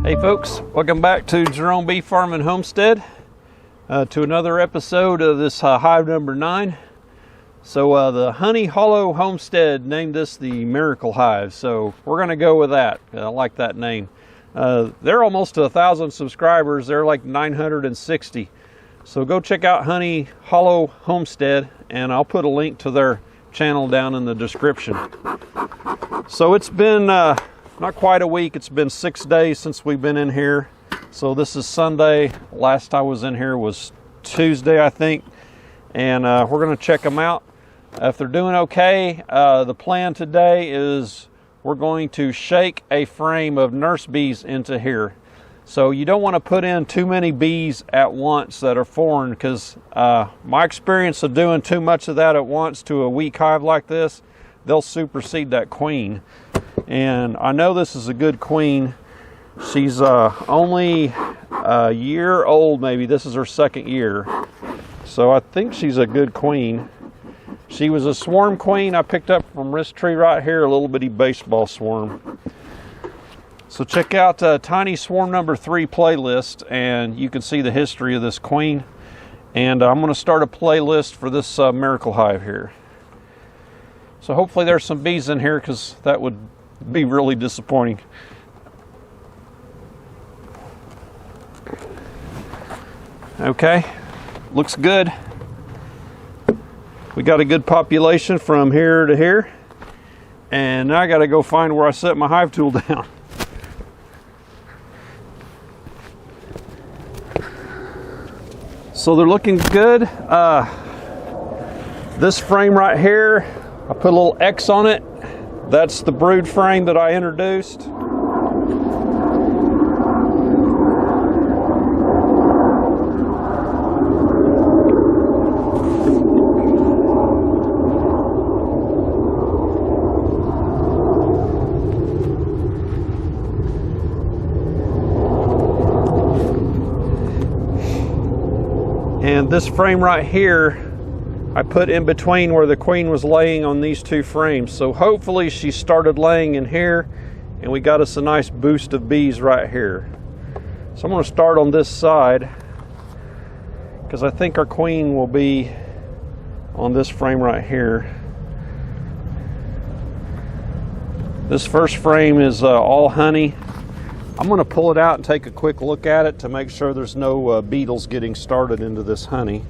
Hey folks, welcome back to Jerome Bee Farm and Homestead, to another episode of this hive number 9. So the Honey Hollow Homestead named this the Miracle Hive, so we're going to go with that. I like that name. They're almost to 1,000 subscribers. They're like 960. So go check out Honey Hollow Homestead, and I'll put a link to their channel down in the description. So it's been not quite a week. It's been 6 days since we've been in here. So this is Sunday. Last I was in here was Tuesday, I think. And we're going to check them out. If they're doing okay, the plan today is we're going to shake a frame of nurse bees into here. So you don't want to put in too many bees at once that are foreign, because my experience of doing too much of that at once to a weak hive like this, they'll supersede that queen. And I know this is a good queen. She's only a year old, maybe. This is her 2nd year. So I think she's a good queen. She was a swarm queen I picked up from this tree right here, a little bitty baseball swarm. So check out Tiny Swarm number 3 playlist, and you can see the history of this queen. And I'm going to start a playlist for this Miracle Hive here. So hopefully there's some bees in here, because that would be really disappointing. Okay, looks good. We got a good population from here to here, and now I got to go find where I set my hive tool down. So they're looking good. This frame right here, I put a little X on it. That's the brood frame that I introduced. And this frame right here, I put in between where the queen was laying on these 2 frames. So hopefully she started laying in here, and we got us a nice boost of bees right here. So I'm going to start on this side, because I think our queen will be on this frame right here. This first frame is all honey. I'm going to pull it out and take a quick look at it to make sure there's no beetles getting started into this honey.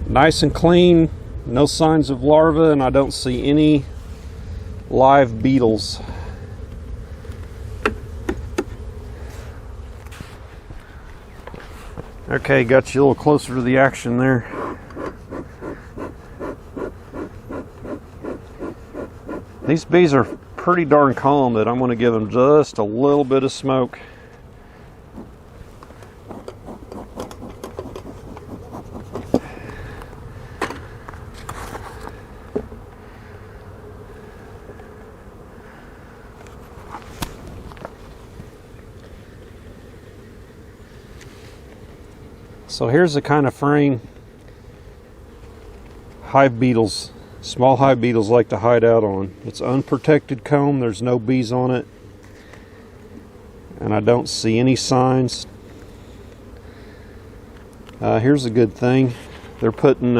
Nice and clean, no signs of larvae, and I don't see any live beetles. Okay, got you a little closer to the action there. These bees are pretty darn calm that I'm going to give them just a little bit of smoke. So here's the kind of frame hive beetles, small hive beetles, like to hide out on. It's unprotected comb, there's no bees on it, and I don't see any signs. Here's a good thing. They're putting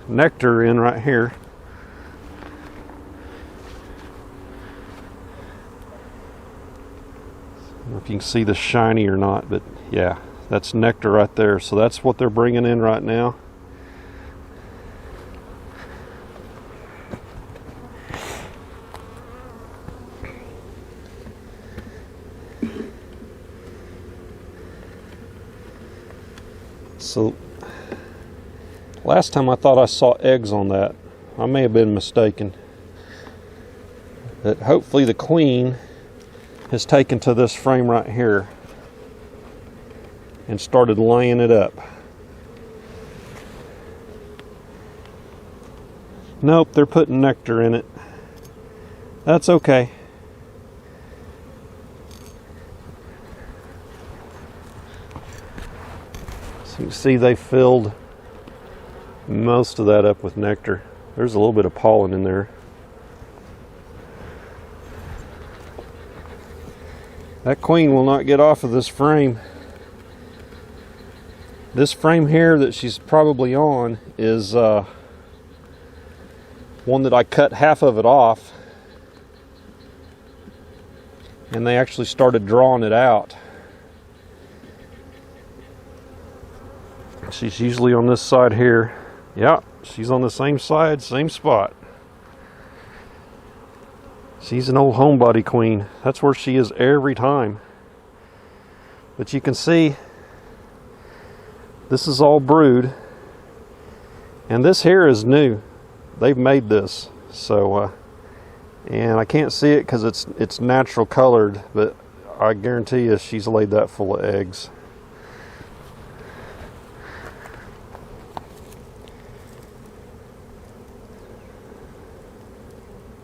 nectar in right here. I don't know if you can see the shiny or not, but yeah, that's nectar right there. So that's what they're bringing in right now. So last time I thought I saw eggs on that. I may have been mistaken. But hopefully the queen has taken to this frame right here and started laying it up. Nope, they're putting nectar in it. That's okay. So you can see they filled most of that up with nectar. There's a little bit of pollen in there. That queen will not get off of this frame. This frame here that she's probably on is one that I cut half of it off, and they actually started drawing it out. She's usually on this side here. Yeah, she's on the same side, same spot. She's an old homebody queen. That's where she is every time. But you can see this is all brood, and this here is new. They've made this, so and I can't see it because it's natural colored, but I guarantee you she's laid that full of eggs.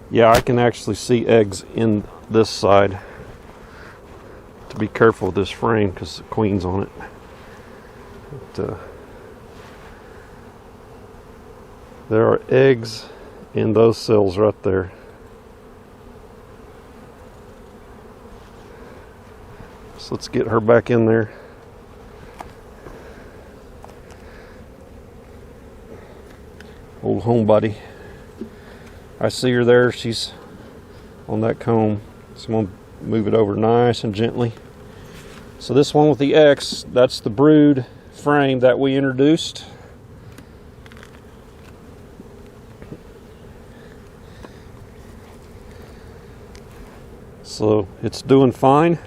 Yeah, I can actually see eggs in this side. To be careful with this frame because the queen's on it. But, there are eggs in those cells right there. So let's get her back in there. Old homebody. I see her there. She's on that comb. So I'm going to move it over nice and gently. So this one with the X, that's the brood frame that we introduced. So it's doing fine.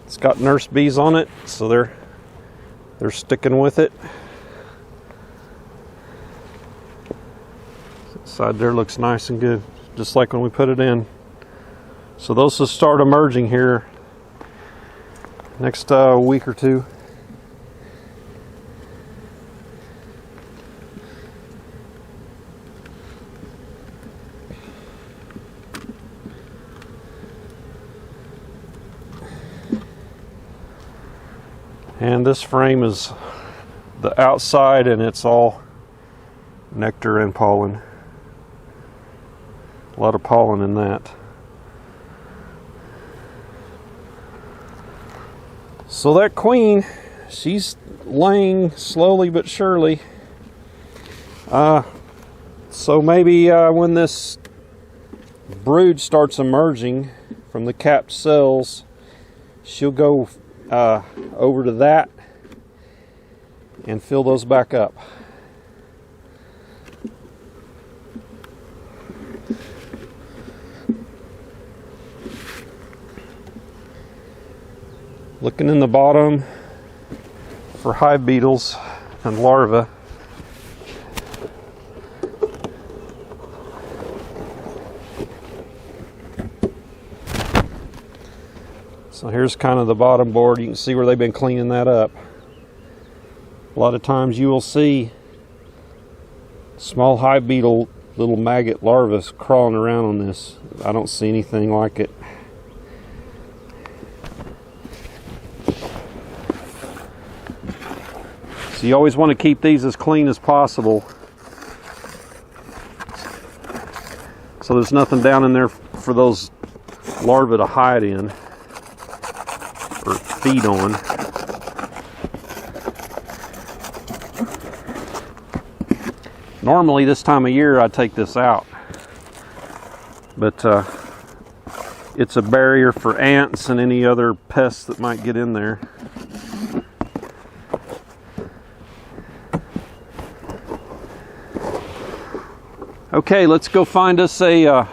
It's got nurse bees on it, so they're sticking with it. Side there looks nice and good, just like when we put it in. So those will start emerging here next week or two. And this frame is the outside, and it's all nectar and pollen. A lot of pollen in that. So that queen, she's laying slowly but surely. So maybe when this brood starts emerging from the capped cells, she'll go over to that and fill those back up. Looking in the bottom for hive beetles and larvae. So here's kind of the bottom board. You can see where they've been cleaning that up. A lot of times you will see small hive beetle little maggot larvae crawling around on this. I don't see anything like it. So you always want to keep these as clean as possible, so there's nothing down in there for those larvae to hide in or feed on. Normally this time of year I'd take this out, but it's a barrier for ants and any other pests that might get in there. Okay, let's go find us a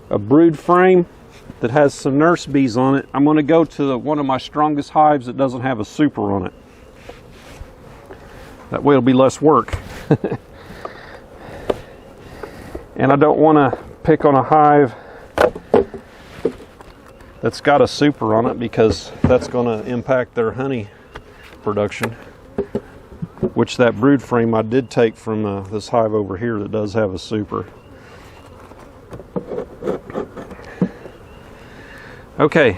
brood frame that has some nurse bees on it. I'm going to go to one of my strongest hives that doesn't have a super on it. That way it'll be less work. And I don't want to pick on a hive that's got a super on it, because that's going to impact their honey production. Which that brood frame I did take from this hive over here that does have a super. Okay,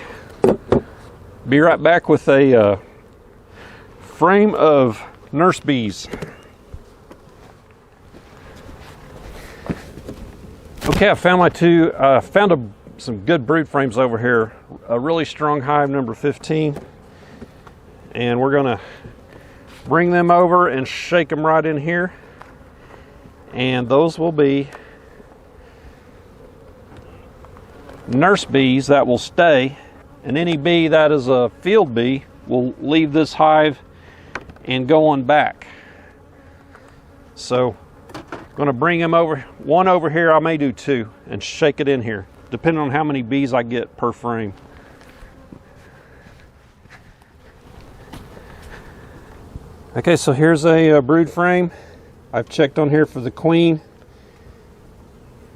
be right back with a frame of nurse bees. Okay, I found my found some good brood frames over here. A really strong hive number 15. And we're gonna bring them over and shake them right in here. And those will be nurse bees that will stay. And any bee that is a field bee will leave this hive and go on back. So I'm going to bring them over, one over here, I may do two, and shake it in here, depending on how many bees I get per frame. Okay, so here's a brood frame. I've checked on here for the queen.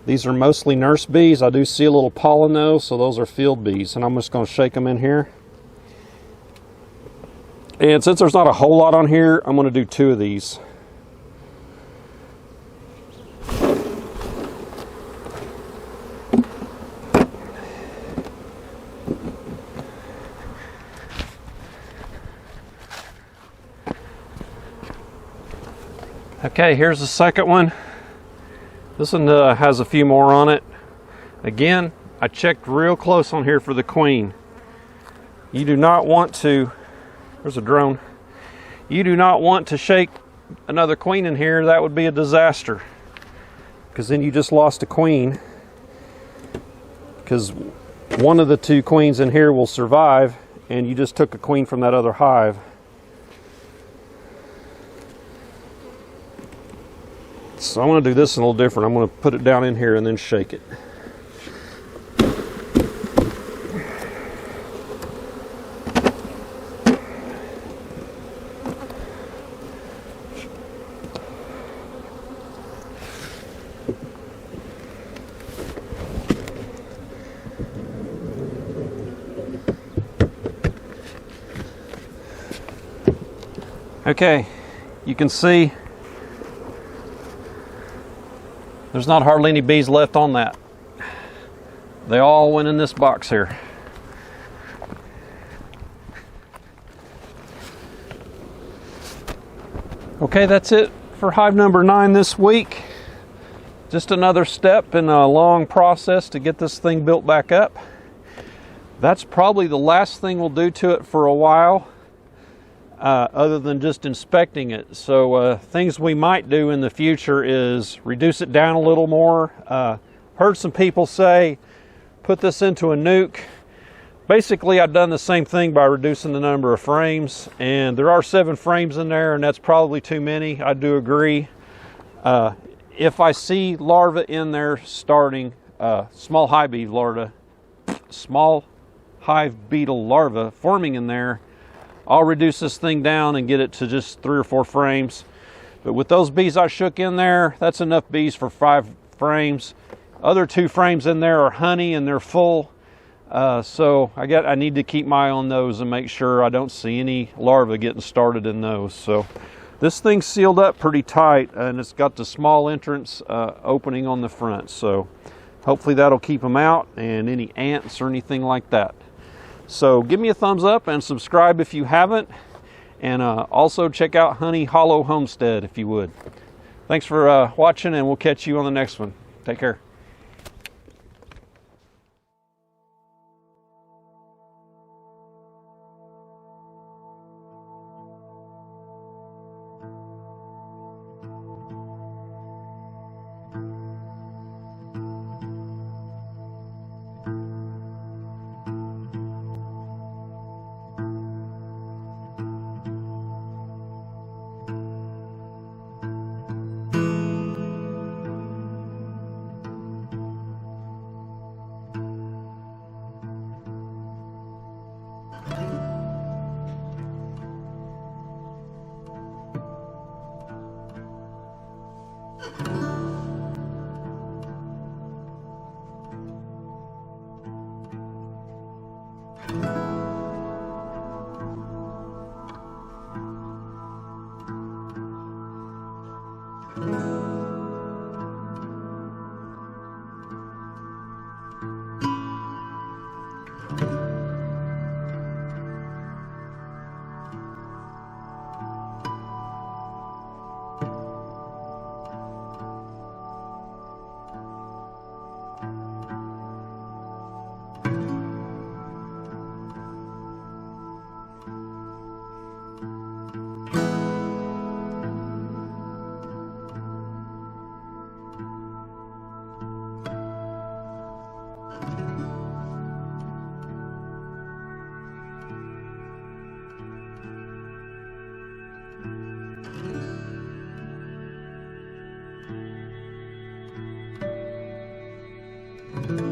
These are mostly nurse bees. I do see a little pollen though, so those are field bees, and I'm just going to shake them in here. And since there's not a whole lot on here, I'm going to do two of these. Okay, here's the second one. This one has a few more on it. Again, I checked real close on here for the queen. You do not want to, there's a drone. You do not want to shake another queen in here. That would be a disaster, because then you just lost a queen, because one of the two queens in here will survive and you just took a queen from that other hive. So I'm going to do this a little different. I'm going to put it down in here and then shake it. Okay, you can see there's not hardly any bees left on that. They all went in this box here. Okay, that's it for hive number 9 this week. Just another step in a long process to get this thing built back up. That's probably the last thing we'll do to it for a while, other than just inspecting it. So things we might do in the future is reduce it down a little more. Heard some people say put this into a nuke. Basically, I've done the same thing by reducing the number of frames, and there are 7 frames in there, and that's probably too many. I do agree. If I see larvae in there starting, small hive beetle larvae forming in there, I'll reduce this thing down and get it to just 3 or 4 frames. But with those bees I shook in there, that's enough bees for 5 frames. Other 2 frames in there are honey and they're full. So I need to keep my eye on those and make sure I don't see any larvae getting started in those. So this thing's sealed up pretty tight, and it's got the small entrance opening on the front. So hopefully that'll keep them out and any ants or anything like that. So give me a thumbs up and subscribe if you haven't. And also check out Honey Hollow Homestead if you would. Thanks for watching, and we'll catch you on the next one. Take care. you.